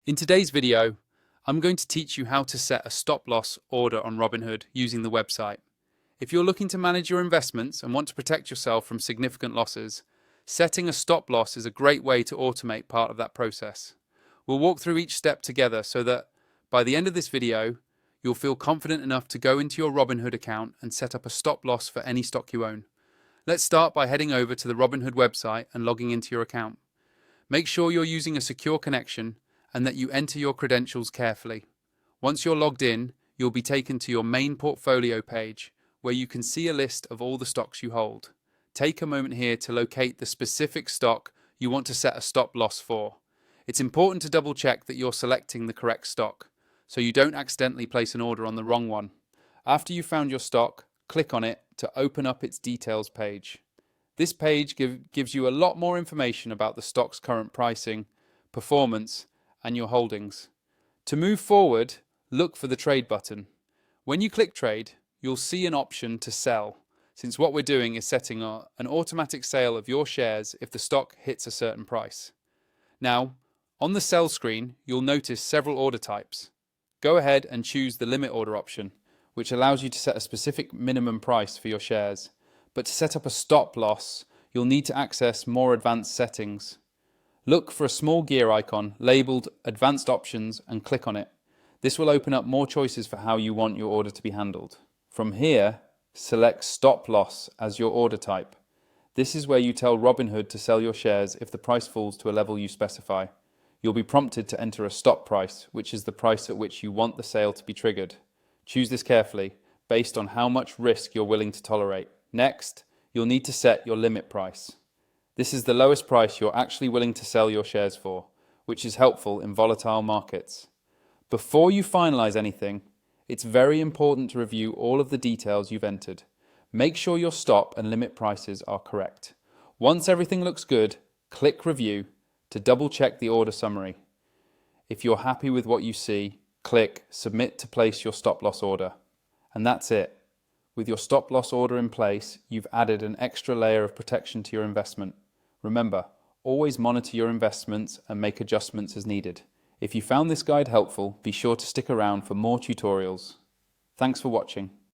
In today's video, I'm going to teach you how to set a stop loss order on Robinhood using the website. If you're looking to manage your investments and want to protect yourself from significant losses, setting a stop loss is a great way to automate part of that process. We'll walk through each step together so that by the end of this video, you'll feel confident enough to go into your Robinhood account and set up a stop loss for any stock you own. Let's start by heading over to the Robinhood website and logging into your account. Make sure you're using a secure connection and that you enter your credentials carefully. Once you're logged in, you'll be taken to your main portfolio page where you can see a list of all the stocks you hold. Take a moment here to locate the specific stock you want to set a stop loss for. It's important to double check that you're selecting the correct stock so you don't accidentally place an order on the wrong one. After you've found your stock, click on it to open up its details page. This page gives you a lot more information about the stock's current pricing, performance, and your holdings. To move forward, look for the trade button. When you click trade, you'll see an option to sell, since what we're doing is setting an automatic sale of your shares if the stock hits a certain price. Now, on the sell screen, you'll notice several order types. Go ahead and choose the limit order option, which allows you to set a specific minimum price for your shares. But to set up a stop loss, you'll need to access more advanced settings. Look for a small gear icon labeled Advanced Options and click on it. This will open up more choices for how you want your order to be handled. From here, select Stop Loss as your order type. This is where you tell Robinhood to sell your shares if the price falls to a level you specify. You'll be prompted to enter a stop price, which is the price at which you want the sale to be triggered. Choose this carefully, based on how much risk you're willing to tolerate. Next, you'll need to set your limit price. This is the lowest price you're actually willing to sell your shares for, which is helpful in volatile markets. Before you finalize anything, it's very important to review all of the details you've entered. Make sure your stop and limit prices are correct. Once everything looks good, click Review to double check the order summary. If you're happy with what you see, click Submit to place your stop loss order. And that's it. With your stop loss order in place, you've added an extra layer of protection to your investment. Remember, always monitor your investments and make adjustments as needed. If you found this guide helpful, be sure to stick around for more tutorials. Thanks for watching.